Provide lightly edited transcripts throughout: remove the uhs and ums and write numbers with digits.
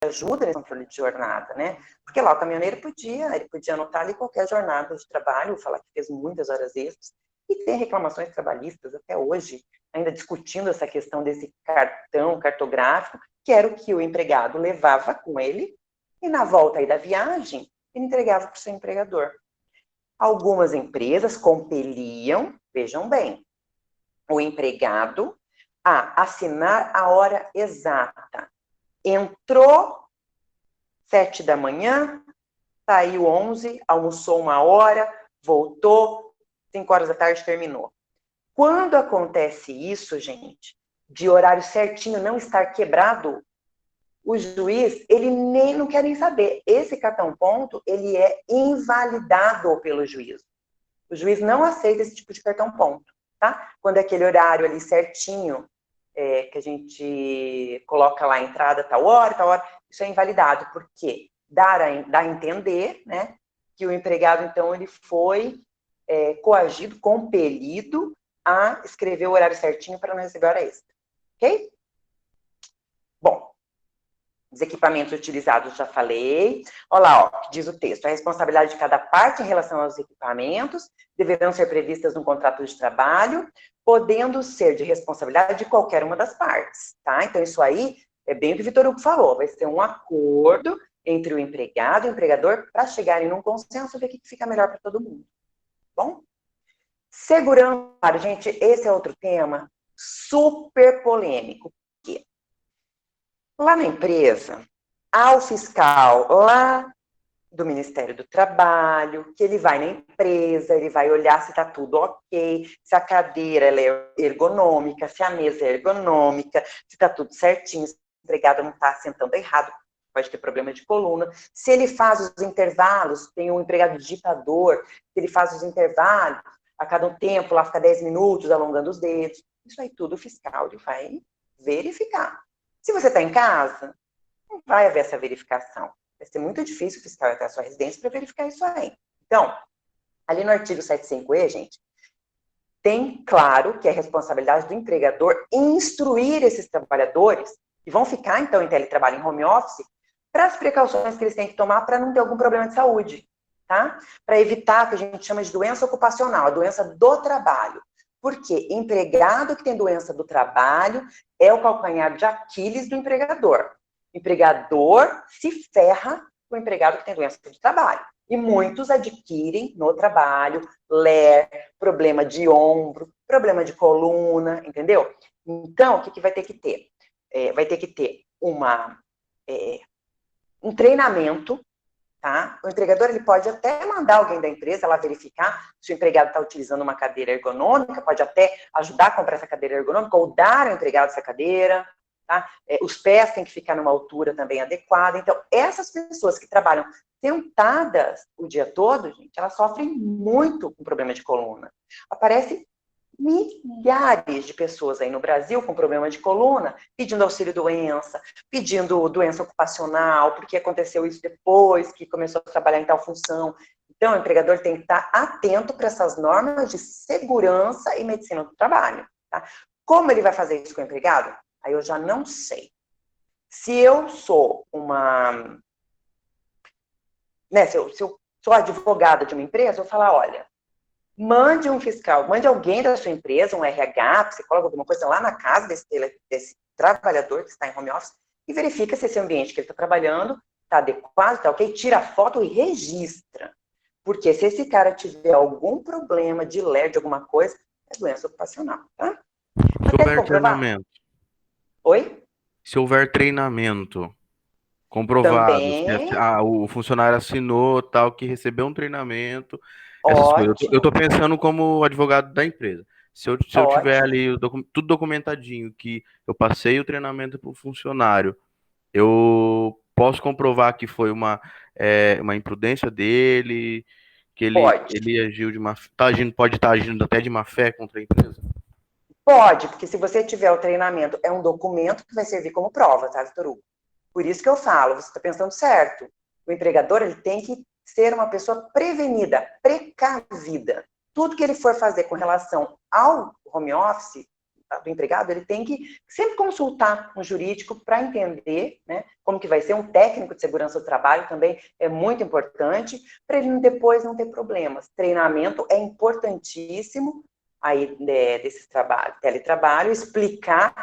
ajuda nesse controle de jornada, né? Porque lá o caminhoneiro ele podia anotar ali qualquer jornada de trabalho, falar que fez muitas horas extras, e tem reclamações trabalhistas até hoje, ainda discutindo essa questão desse cartão cartográfico, que era o que o empregado levava com ele, e na volta aí da viagem, ele entregava para o seu empregador. Algumas empresas compeliam, vejam bem, o empregado a assinar a hora exata. Entrou 7 da manhã, saiu 11, almoçou 1 hora, voltou, 5 horas da tarde terminou. Quando acontece isso, gente, de horário certinho não estar quebrado, o juiz, ele nem não quer nem saber. Esse cartão ponto, ele é invalidado pelo juiz. O juiz não aceita esse tipo de cartão ponto, tá? Quando é aquele horário ali certinho, que a gente coloca lá a entrada, tal hora, isso é invalidado, porque dá a entender, né, que o empregado, então, ele foi coagido, compelido a escrever o horário certinho para não receber hora extra, ok? Bom, os equipamentos utilizados, já falei. Olha lá, ó, que diz o texto. A responsabilidade de cada parte em relação aos equipamentos deverão ser previstas no contrato de trabalho, podendo ser de responsabilidade de qualquer uma das partes, tá? Então, isso aí é bem o que o Vitor Hugo falou. Vai ser um acordo entre o empregado e o empregador para chegarem num consenso e ver o que fica melhor para todo mundo. Bom? Segurança, gente, esse é outro tema super polêmico. Por quê? Lá na empresa, há o fiscal lá do Ministério do Trabalho, que ele vai na empresa, ele vai olhar se está tudo ok, se a cadeira ela é ergonômica, se a mesa é ergonômica, se está tudo certinho, se o empregado não está sentando errado, pode ter problema de coluna. Se ele faz os intervalos, tem um empregado digitador, se ele faz os intervalos, a cada um tempo, lá fica 10 minutos alongando os dedos. Isso aí tudo o fiscal ele vai verificar. Se você está em casa, não vai haver essa verificação. Vai ser muito difícil o fiscal ir até a sua residência para verificar isso aí. Então, ali no artigo 75E, gente, tem claro que é responsabilidade do empregador instruir esses trabalhadores, que vão ficar, então, em teletrabalho, em home office, para as precauções que eles têm que tomar para não ter algum problema de saúde, tá? Para evitar o que a gente chama de doença ocupacional, a doença do trabalho. Porque empregado que tem doença do trabalho é o calcanhar de Aquiles do empregador. O empregador se ferra com o empregado que tem doença do trabalho. E muitos adquirem no trabalho, problema de ombro, problema de coluna, entendeu? Então, o que vai ter que ter? Vai ter que ter um treinamento, tá? O empregador ele pode até mandar alguém da empresa lá verificar se o empregado está utilizando uma cadeira ergonômica, pode até ajudar a comprar essa cadeira ergonômica ou dar ao empregado essa cadeira, tá? Os pés têm que ficar numa altura também adequada. Então, essas pessoas que trabalham sentadas o dia todo, gente, elas sofrem muito com problema de coluna. Aparece milhares de pessoas aí no Brasil com problema de coluna, pedindo auxílio-doença, pedindo doença ocupacional, porque aconteceu isso depois que começou a trabalhar em tal função. Então, o empregador tem que estar atento para essas normas de segurança e medicina do trabalho. Tá? Como ele vai fazer isso com o empregado? Aí eu já não sei. Se eu sou se eu sou advogada de uma empresa, eu vou falar, olha, mande um fiscal, mande alguém da sua empresa, um RH, psicólogo, alguma coisa lá na casa desse trabalhador que está em home office e verifica se esse ambiente que ele está trabalhando está adequado, está ok, tira a foto e registra. Porque se esse cara tiver algum problema de ler de alguma coisa, é doença ocupacional, tá? Se houver treinamento. Oi? Se houver treinamento comprovado, Também, o funcionário assinou tal, que recebeu um treinamento, essas coisas. Eu ótimo, tô pensando como advogado da empresa. Se eu tiver ótimo. ali tudo documentadinho, que eu passei o treinamento para o funcionário, eu posso comprovar que foi uma imprudência dele, que Pode. ele agiu pode estar agindo até de má fé contra a empresa? Pode, porque se você tiver o treinamento, é um documento que vai servir como prova, tá, Vitor Hugo? Por isso que eu falo, você está pensando certo. O empregador ele tem que ser uma pessoa prevenida, precavida. Tudo que ele for fazer com relação ao home office, do empregado, ele tem que sempre consultar um jurídico para entender, né, como que vai ser. Um técnico de segurança do trabalho também é muito importante, para ele depois não ter problemas. Treinamento é importantíssimo aí, né, desse trabalho, teletrabalho, explicar,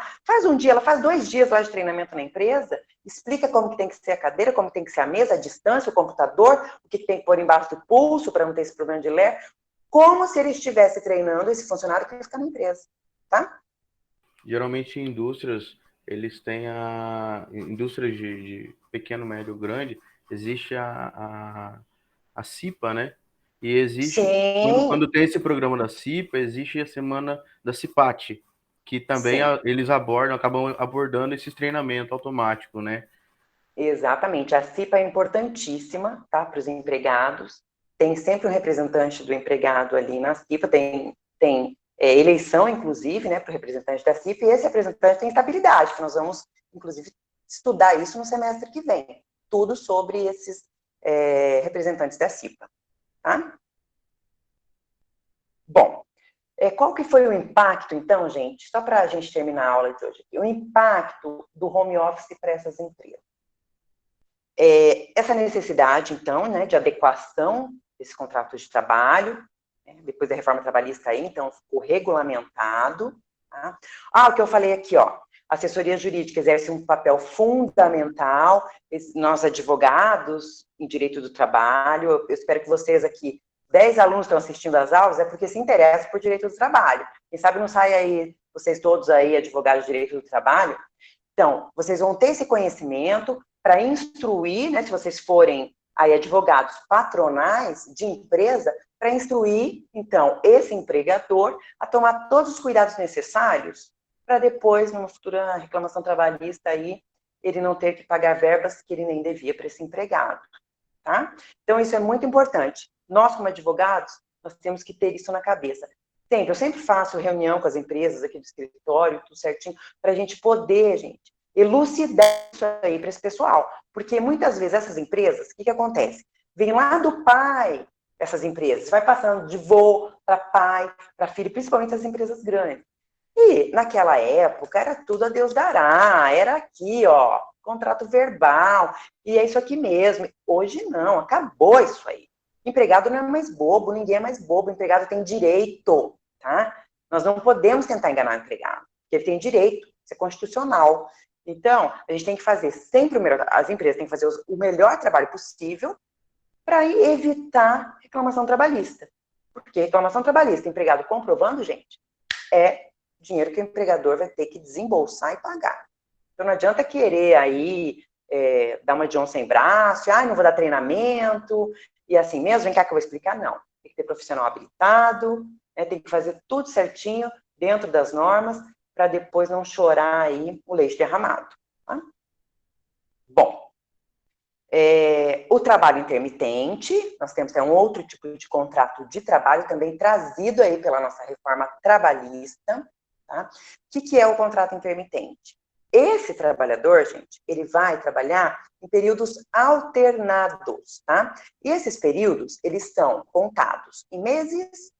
ela faz 2 dias lá de treinamento na empresa, explica como que tem que ser a cadeira, como tem que ser a mesa, a distância, o computador, o que tem que pôr embaixo do pulso para não ter esse problema de ler, como se ele estivesse treinando esse funcionário que vai ficar na empresa, tá? Geralmente em indústrias, eles têm indústrias de pequeno, médio, grande, existe a CIPA, né? E existe, Sim, quando tem esse programa da CIPA, existe a semana da CIPAT, que também sim, eles acabam abordando esse treinamento automático, né? exatamente. A CIPA é importantíssima, tá, para os empregados. Tem sempre um representante do empregado ali na CIPA, tem eleição, inclusive, né, para o representante da CIPA, e esse representante tem estabilidade, que nós vamos, inclusive, estudar isso no semestre que vem. Tudo sobre esses representantes da CIPA, tá? Bom, qual que foi o impacto, então, gente? Só para a gente terminar a aula de hoje aqui. O impacto do home office para essas empresas. Essa necessidade, então, né, de adequação desse contrato de trabalho, né, depois da reforma trabalhista aí, então, ficou regulamentado. Tá? O que eu falei aqui, ó, a assessoria jurídica exerce um papel fundamental, nós advogados em direito do trabalho, eu espero que vocês aqui, 10 alunos estão assistindo às aulas, é porque se interessam por direito do trabalho. Quem sabe não sai aí, vocês todos aí, advogados de direito do trabalho. Então, vocês vão ter esse conhecimento para instruir, né, se vocês forem aí advogados patronais de empresa, para instruir, então, esse empregador a tomar todos os cuidados necessários para depois, numa futura reclamação trabalhista, aí, ele não ter que pagar verbas que ele nem devia para esse empregado, tá? Então, isso é muito importante. Nós, como advogados, nós temos que ter isso na cabeça. Eu sempre faço reunião com as empresas aqui do escritório, tudo certinho, para a gente poder, gente, elucidar isso aí para esse pessoal. Porque muitas vezes essas empresas, o que acontece? Vem lá do pai essas empresas, vai passando de vô para pai, para filho, principalmente as empresas grandes. E naquela época era tudo a Deus dará, era aqui, ó, contrato verbal, e é isso aqui mesmo. Hoje não, acabou isso aí. Empregado não é mais bobo, ninguém é mais bobo, o empregado tem direito, tá? Nós não podemos tentar enganar o empregado, porque ele tem direito, isso é constitucional. Então, a gente tem que fazer sempre o melhor, as empresas têm que fazer o melhor trabalho possível para evitar reclamação trabalhista. Porque reclamação trabalhista, empregado comprovando, gente, é dinheiro que o empregador vai ter que desembolsar e pagar. Então, não adianta querer aí dar uma John sem braço, não vou dar treinamento, e assim mesmo, vem cá que eu vou explicar, não. Tem que ter profissional habilitado, né, tem que fazer tudo certinho, dentro das normas, para depois não chorar aí o leite derramado. Tá? Bom, o trabalho intermitente, nós temos um outro tipo de contrato de trabalho também trazido aí pela nossa reforma trabalhista. Tá? O que é o contrato intermitente? Esse trabalhador, gente, ele vai trabalhar em períodos alternados, tá? E esses períodos, eles são contados em meses,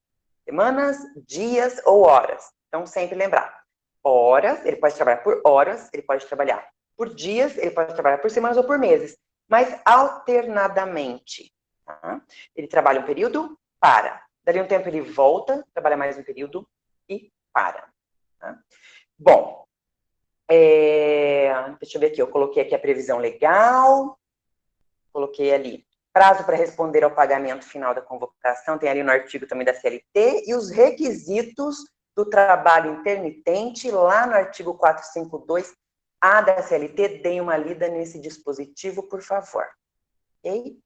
semanas, dias ou horas. Então, sempre lembrar. Horas, ele pode trabalhar por horas, ele pode trabalhar por dias, ele pode trabalhar por semanas ou por meses, mas alternadamente. Tá? Ele trabalha um período, para. Dali um tempo ele volta, trabalha mais um período e para. Tá? Bom, deixa eu ver aqui, eu coloquei aqui a previsão legal, coloquei ali prazo para responder ao pagamento final da convocação, tem ali no artigo também da CLT, e os requisitos do trabalho intermitente, lá no artigo 452A da CLT, deem uma lida nesse dispositivo, por favor. Ok?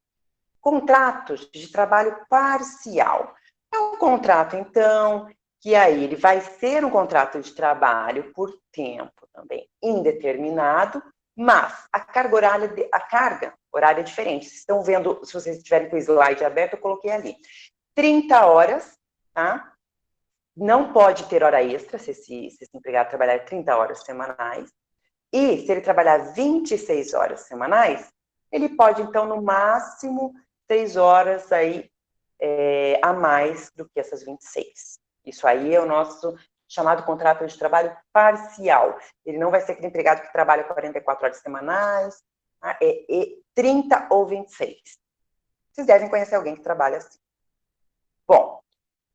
Contratos de trabalho parcial. É um contrato, então, que aí ele vai ser um contrato de trabalho por tempo também indeterminado, mas a carga horária é diferente. Vocês estão vendo, se vocês estiverem com o slide aberto, eu coloquei ali. 30 horas, tá? Não pode ter hora extra, se esse empregado trabalhar 30 horas semanais. E se ele trabalhar 26 horas semanais, ele pode, então, no máximo, 3 horas aí, a mais do que essas 26. Isso aí é o nosso chamado contrato de trabalho parcial. Ele não vai ser aquele empregado que trabalha 44 horas semanais, tá? É 30 ou 26. Vocês devem conhecer alguém que trabalha assim. Bom,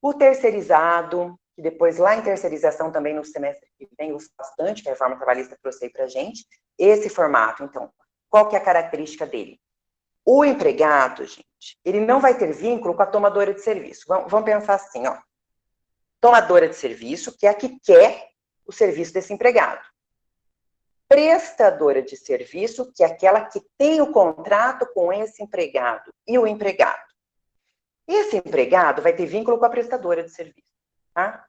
o terceirizado, que depois lá em terceirização também no semestre que vem usa bastante, que a reforma trabalhista trouxe aí pra gente, esse formato, então, qual que é a característica dele? O empregado, gente, ele não vai ter vínculo com a tomadora de serviço. Vamos pensar assim, ó. Tomadora de serviço, que é a que quer o serviço desse empregado. Prestadora de serviço, que é aquela que tem o contrato com esse empregado e o empregado. Esse empregado vai ter vínculo com a prestadora de serviço, tá?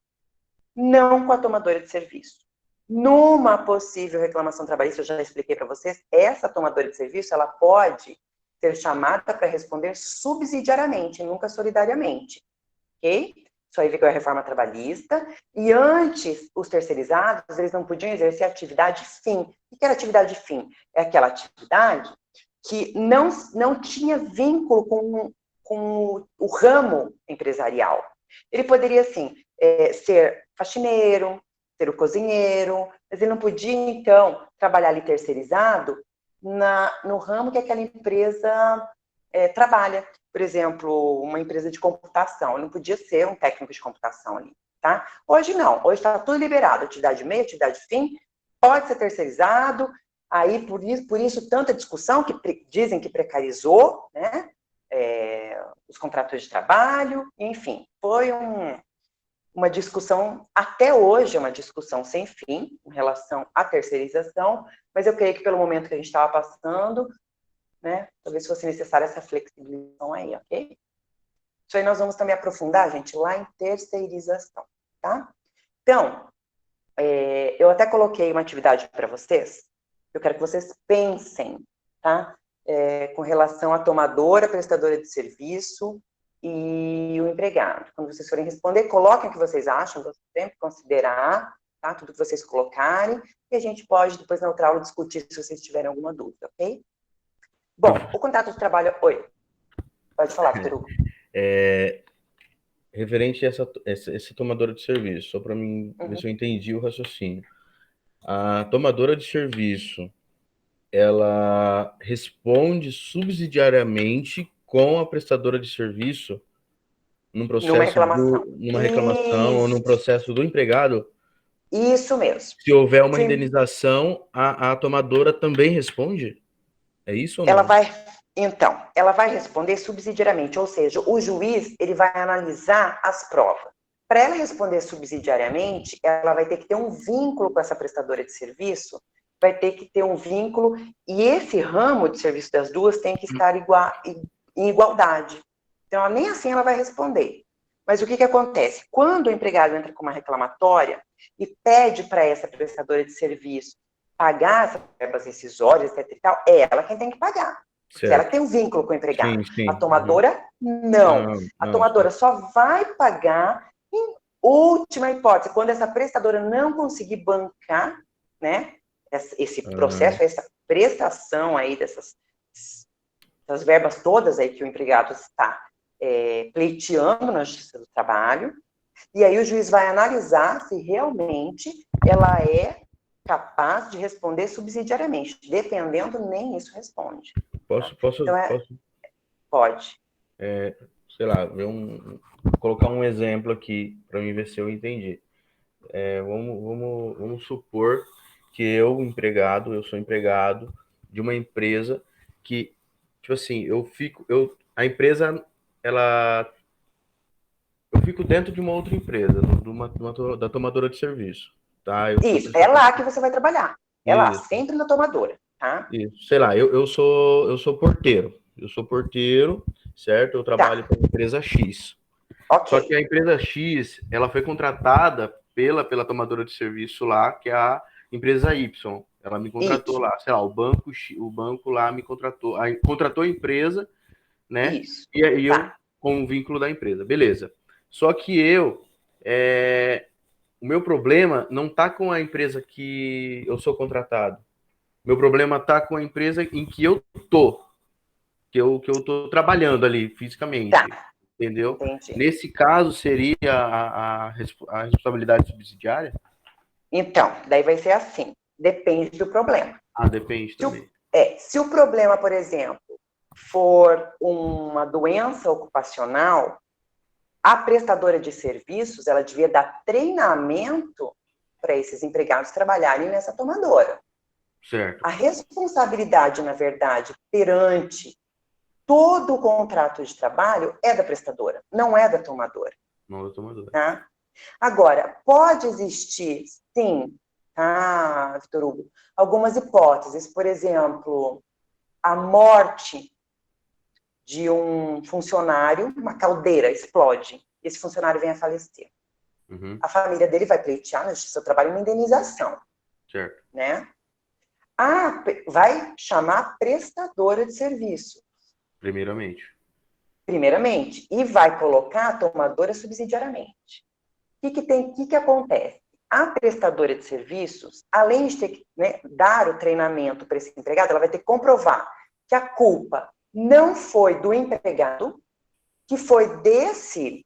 Não com a tomadora de serviço. Numa possível reclamação trabalhista, eu já expliquei para vocês, essa tomadora de serviço, ela pode ser chamada para responder subsidiariamente, nunca solidariamente, ok? Isso aí veio a reforma trabalhista, e antes, os terceirizados, eles não podiam exercer atividade fim. O que era atividade fim? É aquela atividade que não tinha vínculo com o ramo empresarial. Ele poderia, assim, ser faxineiro, ser o cozinheiro, mas ele não podia, então, trabalhar ali terceirizado no ramo que aquela empresa trabalha. Por exemplo, uma empresa de computação, ele não podia ser um técnico de computação ali, tá? Hoje não, hoje está tudo liberado, atividade meio, atividade fim, pode ser terceirizado, aí por isso tanta discussão que dizem que precarizou, né? Os contratos de trabalho, enfim, foi uma discussão, até hoje é uma discussão sem fim, em relação à terceirização, mas eu creio que pelo momento que a gente estava passando, né, talvez fosse necessária essa flexibilização aí, ok? Isso aí nós vamos também aprofundar, gente, lá em terceirização, tá? Então, eu até coloquei uma atividade para vocês, eu quero que vocês pensem, tá? Com relação à tomadora, prestadora de serviço e o empregado. Quando vocês forem responder, coloquem o que vocês acham, vou sempre considerar, tá? Tudo que vocês colocarem, e a gente pode, depois na outra aula, discutir se vocês tiverem alguma dúvida, ok? Bom, o contrato de trabalho... Oi, pode falar, Vitor Hugo. Referente a essa tomadora de serviço, só para mim ver se eu entendi o raciocínio. A tomadora de serviço, ela responde subsidiariamente com a prestadora de serviço num processo numa reclamação ou num processo do empregado? Isso mesmo. Se houver uma indenização, a tomadora também responde? É isso ou não? Ela vai responder subsidiariamente, ou seja, o juiz ele vai analisar as provas. Para ela responder subsidiariamente, ela vai ter que ter um vínculo com essa prestadora de serviço, vai ter que ter um vínculo, e esse ramo de serviço das duas tem que estar em igualdade. Então, nem assim ela vai responder. Mas o que acontece? Quando o empregado entra com uma reclamatória e pede para essa prestadora de serviço pagar essas verbas rescisórias, etc e tal, é ela quem tem que pagar. Porque ela tem um vínculo com o empregado. Sim. A tomadora, não. A tomadora só vai pagar em última hipótese, quando essa prestadora não conseguir bancar, né, esse processo, essa prestação aí dessas verbas todas aí que o empregado está pleiteando na Justiça do Trabalho, e aí o juiz vai analisar se realmente ela é capaz de responder subsidiariamente. Dependendo, nem isso responde. Posso? Pode. Sei lá, colocar um exemplo aqui para mim ver se eu entendi. Vamos supor que eu sou empregado de uma empresa que, tipo assim, a empresa, eu fico dentro de uma outra empresa, da tomadora de serviço, tá? Isso, é lá que você vai trabalhar. É lá, sempre na tomadora, tá? Isso, sei lá, eu sou porteiro. Eu sou porteiro, certo? Eu trabalho para a empresa X. Okay. Só que a empresa X, ela foi contratada pela tomadora de serviço lá, que é a empresa Y. Ela me contratou lá, sei lá, o banco lá me contratou, contratou a empresa, né? Isso. E aí eu com o vínculo da empresa, beleza. Só que o meu problema não tá com a empresa que eu sou contratado. Meu problema tá com a empresa em que eu tô, que eu tô trabalhando ali fisicamente. Entendeu? Entendi. Nesse caso, seria a responsabilidade subsidiária? Então, daí vai ser assim. Depende do problema. Depende também. Se o problema, por exemplo, for uma doença ocupacional, a prestadora de serviços, ela devia dar treinamento para esses empregados trabalharem nessa tomadora. Certo. A responsabilidade, na verdade, perante todo o contrato de trabalho é da prestadora, não é da tomadora. Não é da tomadora. Tá? Agora, pode existir, sim, tá, Vitor Hugo, algumas hipóteses. Por exemplo, a morte de um funcionário, uma caldeira explode, e esse funcionário vem a falecer. Uhum. A família dele vai pleitear na Justiça do Trabalho uma indenização. Certo. Né? Vai chamar a prestadora de serviço. Primeiramente. E vai colocar a tomadora subsidiariamente. O que acontece? A prestadora de serviços, além de ter que, né, dar o treinamento para esse empregado, ela vai ter que comprovar que a culpa não foi do empregado, que foi dessa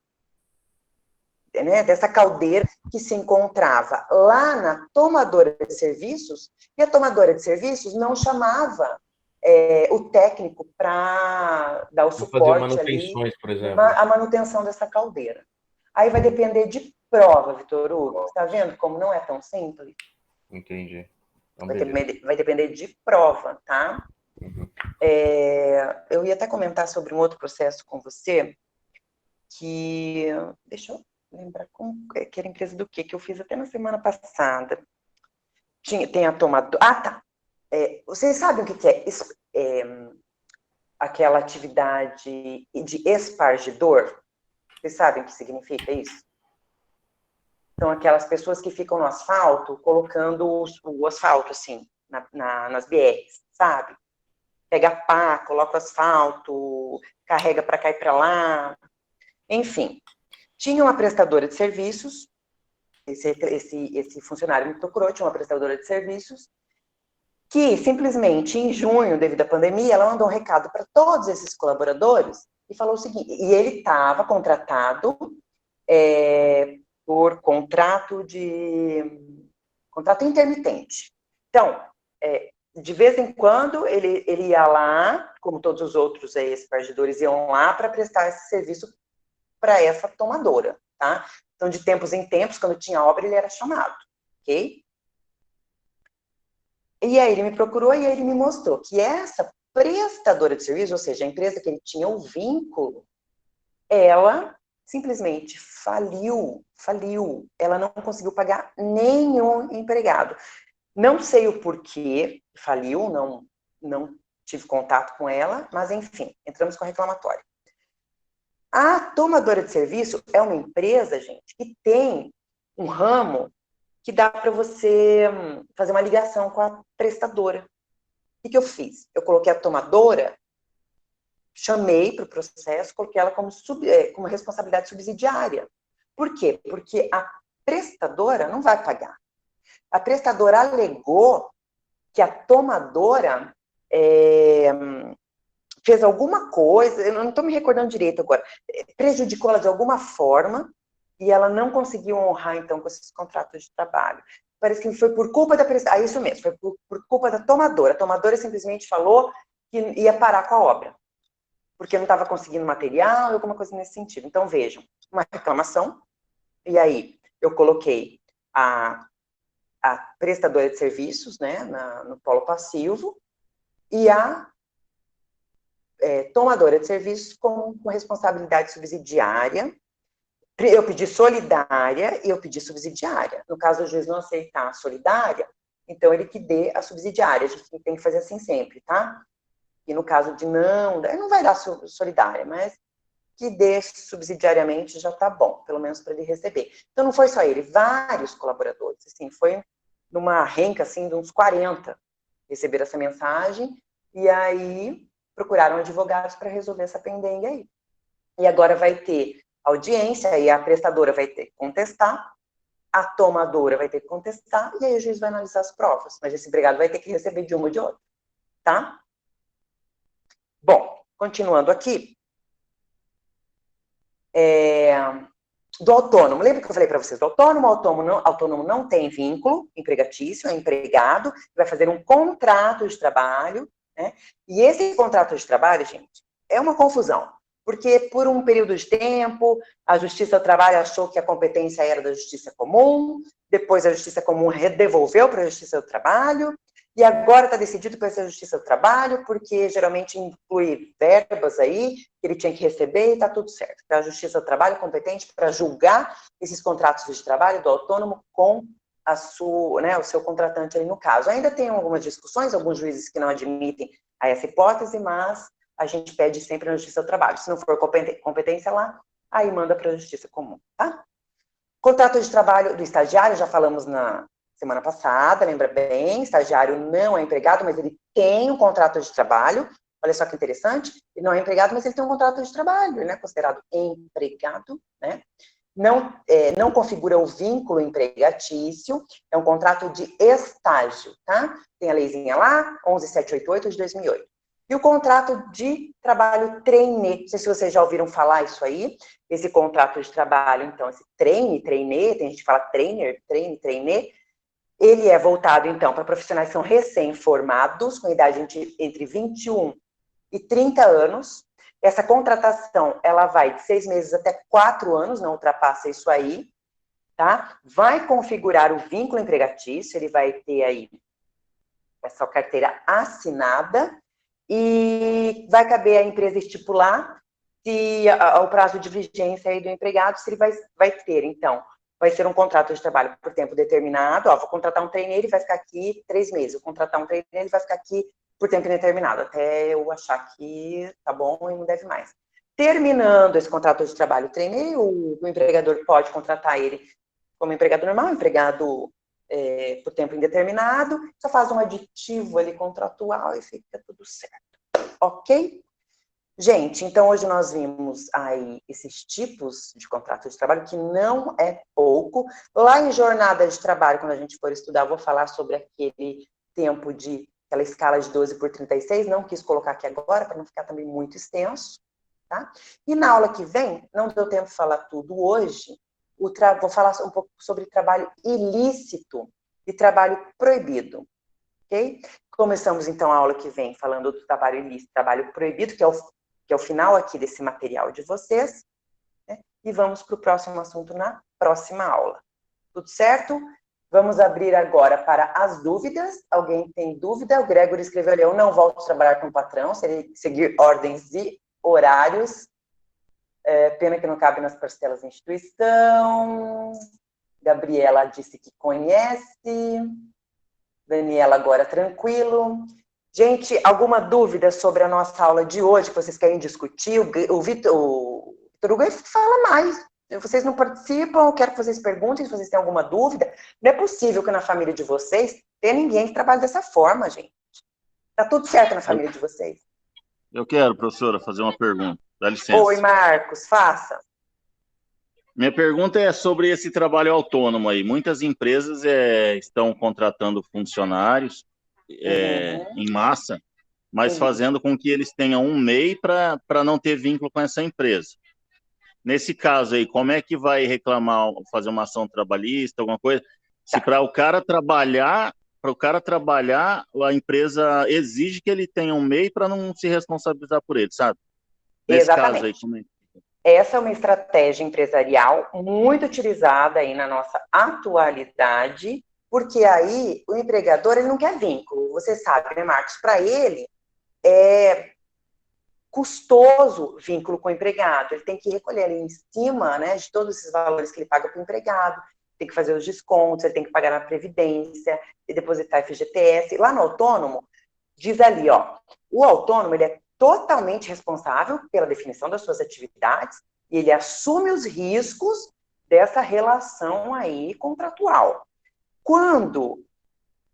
caldeira que se encontrava lá na tomadora de serviços, e a tomadora de serviços não chamava o técnico para dar o suporte ali, por exemplo. a manutenção dessa caldeira. Aí vai depender de prova, Vitor Hugo. Está vendo como não é tão simples? Entendi. Então, vai depender de prova, tá? Uhum. Eu ia até comentar sobre um outro processo com você, que... Deixa eu lembrar que era empresa do quê? Que eu fiz até na semana passada. Tem a tomadora... Tá. Vocês sabem o que é aquela atividade de espargidor? Vocês sabem o que significa isso? São aquelas pessoas que ficam no asfalto, colocando o asfalto, assim, nas BRs, sabe? Pega a pá, coloca o asfalto, carrega para cá e para lá. Enfim, tinha uma prestadora de serviços, esse funcionário me procurou, tinha uma prestadora de serviços, que simplesmente em junho, devido à pandemia, ela mandou um recado para todos esses colaboradores e falou o seguinte, e ele estava contratado por contrato intermitente. Então, de vez em quando, ele ia lá, como todos os outros espargidores iam lá para prestar esse serviço para essa tomadora, tá? Então, de tempos em tempos, quando tinha obra, ele era chamado, ok? E aí ele me procurou e aí ele me mostrou que essa prestadora de serviço, ou seja, a empresa que ele tinha o vínculo, ela simplesmente faliu. Ela não conseguiu pagar nenhum empregado. Não sei o porquê faliu, não tive contato com ela, mas enfim, entramos com a reclamatória. A tomadora de serviço é uma empresa, gente, que tem um ramo que dá para você fazer uma ligação com a prestadora. O que eu fiz? Eu coloquei a tomadora, chamei para o processo, coloquei ela como responsabilidade subsidiária. Por quê? Porque a prestadora não vai pagar. A prestadora alegou que a tomadora fez alguma coisa, eu não estou me recordando direito agora, prejudicou ela de alguma forma e ela não conseguiu honrar, então, com esses contratos de trabalho. Parece que foi por culpa da prestadora. Isso mesmo, foi por culpa da tomadora. A tomadora simplesmente falou que ia parar com a obra, porque não estava conseguindo material, alguma coisa nesse sentido. Então, vejam, uma reclamação, e aí eu coloquei a prestadora de serviços, né, no polo passivo, e a tomadora de serviços com responsabilidade subsidiária. Eu pedi solidária e eu pedi subsidiária. No caso, o juiz não aceitar a solidária, então ele que dê a subsidiária. A gente tem que fazer assim sempre, tá? E no caso de não vai dar solidária, mas que dê subsidiariamente já tá bom, pelo menos para ele receber. Então não foi só ele, vários colaboradores, assim, foi numa renca, assim, de uns 40 receberam essa mensagem, e aí procuraram advogados para resolver essa pendenga aí. E agora vai ter audiência, e a prestadora vai ter que contestar, a tomadora vai ter que contestar, e aí o juiz vai analisar as provas. Mas esse empregado vai ter que receber de uma ou de outra, tá? Bom, continuando aqui. do autônomo. Lembra que eu falei para vocês do autônomo? Autônomo não tem vínculo empregatício, é empregado, vai fazer um contrato de trabalho, né? E esse contrato de trabalho, gente, é uma confusão, porque por um período de tempo, a Justiça do Trabalho achou que a competência era da Justiça Comum, depois a Justiça Comum devolveu para a Justiça do Trabalho, e agora está decidido para ser a Justiça do Trabalho, porque geralmente inclui verbas aí, que ele tinha que receber e está tudo certo. Então, a Justiça do Trabalho é competente para julgar esses contratos de trabalho do autônomo com o seu contratante ali no caso. Ainda tem algumas discussões, alguns juízes que não admitem a essa hipótese, mas a gente pede sempre na Justiça do Trabalho. Se não for competência lá, aí manda para a Justiça Comum, tá? Contrato de trabalho do estagiário, já falamos na semana passada, lembra bem, estagiário não é empregado, mas ele tem um contrato de trabalho. Olha só que interessante, ele não é empregado, mas ele tem um contrato de trabalho, ele não é considerado empregado, né? Não configura o vínculo empregatício, é um contrato de estágio, tá? Tem a leizinha lá, 11788 de 2008. E o contrato de trabalho trainee, não sei se vocês já ouviram falar isso aí, esse contrato de trabalho, então, esse trainee, tem gente que fala trainer, trainee, ele é voltado, então, para profissionais que são recém-formados, com idade entre 21 e 30 anos. Essa contratação, ela vai de 6 meses até 4 anos, não ultrapassa isso aí, tá? Vai configurar o vínculo empregatício, ele vai ter aí essa carteira assinada, e vai caber à empresa estipular se o prazo de vigência aí do empregado, se ele vai ter, então, vai ser um contrato de trabalho por tempo determinado, vou contratar um trainee, ele vai ficar aqui 3 meses, vou contratar um trainee, ele vai ficar aqui por tempo indeterminado, até eu achar que tá bom e não deve mais. Terminando esse contrato de trabalho trainee, o empregador pode contratar ele como empregado normal, empregado por tempo indeterminado, só faz um aditivo ali contratual e fica tudo certo, ok? Gente, então hoje nós vimos aí esses tipos de contrato de trabalho, que não é pouco. Lá em jornada de trabalho, quando a gente for estudar, eu vou falar sobre aquele tempo aquela escala de 12 por 36, não quis colocar aqui agora, para não ficar também muito extenso, tá? E na aula que vem, não deu tempo de falar tudo hoje, vou falar um pouco sobre trabalho ilícito e trabalho proibido, ok? Começamos, então, a aula que vem falando do trabalho ilícito, trabalho proibido, que é o final aqui desse material de vocês, né? E vamos para o próximo assunto na próxima aula. Tudo certo? Vamos abrir agora para as dúvidas. Alguém tem dúvida? O Gregory escreveu ali, eu não volto a trabalhar com o patrão, seguir ordens e horários. Pena que não cabe nas parcelas da instituição. Gabriela disse que conhece. Daniela agora tranquilo. Gente, alguma dúvida sobre a nossa aula de hoje que vocês querem discutir? O Vitor Hugo fala mais. Vocês não participam, eu quero que vocês perguntem se vocês têm alguma dúvida. Não é possível que na família de vocês tenha ninguém que trabalhe dessa forma, gente. Tá tudo certo na família de vocês. Eu quero, professora, fazer uma pergunta. Dá licença. Oi, Marcos, faça. Minha pergunta é sobre esse trabalho autônomo aí. Muitas empresas estão contratando funcionários em massa, mas fazendo com que eles tenham um MEI para não ter vínculo com essa empresa. Nesse caso aí, como é que vai reclamar, fazer uma ação trabalhista, alguma coisa? Se para o cara trabalhar, a empresa exige que ele tenha um MEI para não se responsabilizar por ele, sabe? Nesse Exatamente. Caso aí, como é? Essa é uma estratégia empresarial muito utilizada aí na nossa atualidade, porque aí o empregador ele não quer vínculo. Você sabe, né, Marcos? Para ele é custoso vínculo com o empregado. Ele tem que recolher ali em cima, né, de todos esses valores que ele paga para o empregado, tem que fazer os descontos, ele tem que pagar na Previdência, e depositar FGTS. Lá no autônomo, diz ali, o autônomo ele é totalmente responsável pela definição das suas atividades e ele assume os riscos dessa relação aí contratual. Quando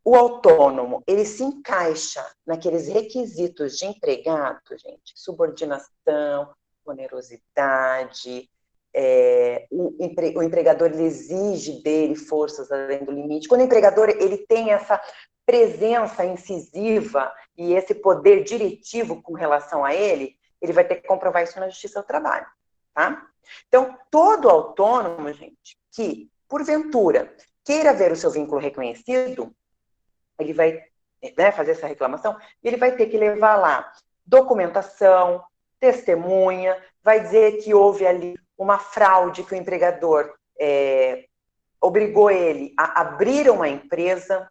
o autônomo, ele se encaixa naqueles requisitos de empregado, gente, subordinação, onerosidade, o empregador ele exige dele forças além do limite. Quando o empregador ele tem essa presença incisiva e esse poder diretivo com relação a ele, ele vai ter que comprovar isso na Justiça do Trabalho. tá? Então, todo autônomo, gente, que, porventura, queira ver o seu vínculo reconhecido, ele vai, né, fazer essa reclamação, e ele vai ter que levar lá documentação, testemunha, vai dizer que houve ali uma fraude, que o empregador obrigou ele a abrir uma empresa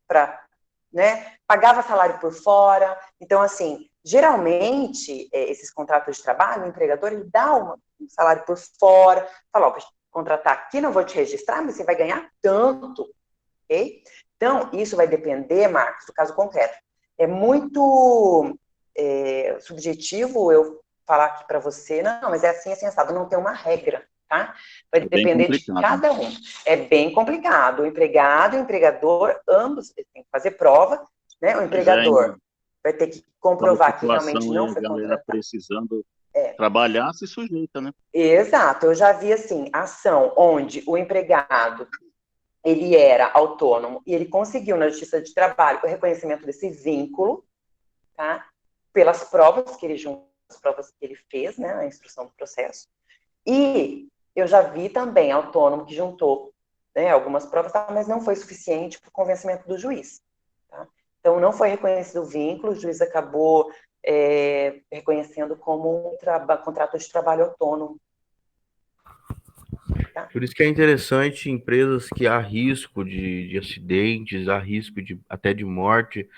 para, né, pagava salário por fora. Então, assim, geralmente, esses contratos de trabalho, o empregador, ele dá um salário por fora, fala, ó, vou te contratar aqui, não vou te registrar, mas você vai ganhar tanto, ok? Então, isso vai depender, Marcos, do caso concreto. É muito subjetivo eu falar aqui para você, não, mas é assim, assado, não tem uma regra, tá? Vai depender de cada um. É bem complicado. O empregado e o empregador, ambos têm que fazer prova, né? O empregador vai ter que comprovar que realmente não foi contratado. Precisando trabalhar, se sujeita, né? Exato. Eu já vi, assim, ação onde o empregado, ele era autônomo e ele conseguiu na Justiça de Trabalho o reconhecimento desse vínculo, tá? Pelas provas que ele juntou, as provas que ele fez, né, na instrução do processo. E eu já vi também autônomo que juntou, né, algumas provas, tá, mas não foi suficiente para o convencimento do juiz. Tá? Então, não foi reconhecido o vínculo, o juiz acabou reconhecendo como um contrato de trabalho autônomo. Tá? Por isso que é interessante empresas que há risco de acidentes, há risco até de morte,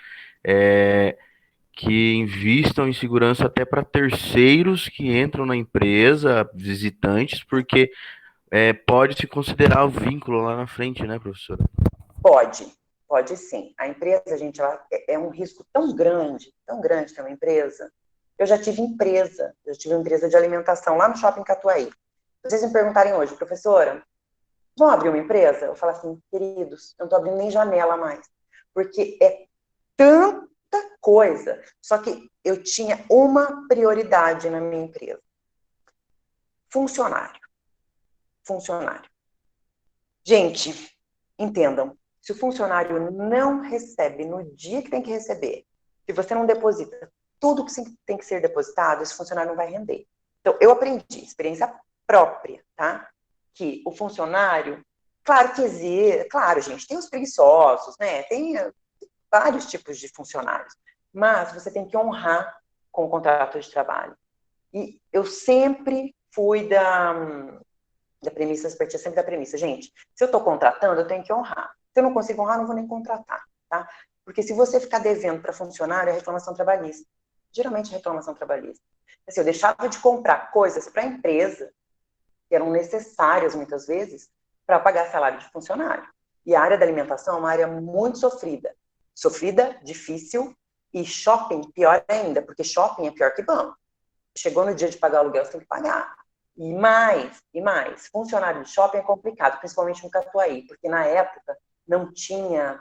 que invistam em segurança até para terceiros que entram na empresa, visitantes, porque pode se considerar o vínculo lá na frente, né, professora? Pode sim. A empresa, gente, ela é um risco tão grande ter uma empresa. Eu já tive uma empresa de alimentação lá no Shopping Catuaí. Se vocês me perguntarem hoje, professora, vão abrir uma empresa? Eu falo assim, queridos, eu não estou abrindo nem janela mais, porque é tanta coisa. Só que eu tinha uma prioridade na minha empresa. Funcionário. Gente, entendam, se o funcionário não recebe no dia que tem que receber, se você não deposita tudo que tem que ser depositado, esse funcionário não vai render. Então, eu aprendi, experiência própria, tá? Que o funcionário, claro, gente, tem os preguiçosos, né? Tem vários tipos de funcionários, mas você tem que honrar com o contrato de trabalho. E eu sempre fui da premissa, partia sempre da premissa, gente, se eu estou contratando, eu tenho que honrar. Se eu não consigo honrar, não vou nem contratar, tá? Porque se você ficar devendo para funcionário, é reclamação trabalhista. Geralmente é reclamação trabalhista. Assim, eu deixava de comprar coisas para a empresa, que eram necessárias, muitas vezes, para pagar salário de funcionário. E a área da alimentação é uma área muito sofrida. Sofrida, difícil, e shopping, pior ainda, porque shopping é pior que banco. Chegou no dia de pagar o aluguel, você tem que pagar. E mais, funcionário de shopping é complicado, principalmente no Catuaí, porque na época não tinha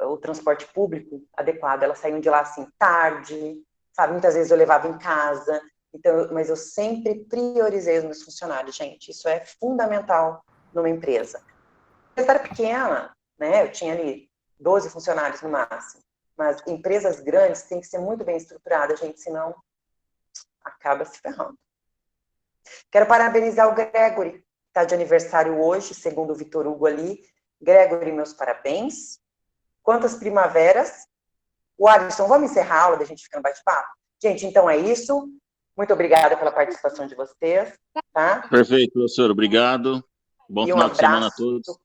o transporte público adequado, elas saíam de lá assim tarde, sabe? Muitas vezes eu levava em casa, então, mas eu sempre priorizei os meus funcionários, gente, isso é fundamental numa empresa. A empresa era pequena, né? Eu tinha ali 12 funcionários no máximo, mas empresas grandes têm que ser muito bem estruturadas, gente, senão acaba se ferrando. Quero parabenizar o Gregory, que está de aniversário hoje, segundo o Vitor Hugo ali. Gregory, meus parabéns. Quantas primaveras. O Alisson, vamos encerrar a aula da gente ficar no bate-papo? Gente, então é isso. Muito obrigada pela participação de vocês. Tá? Perfeito, professor. Obrigado. Bom final de semana a todos.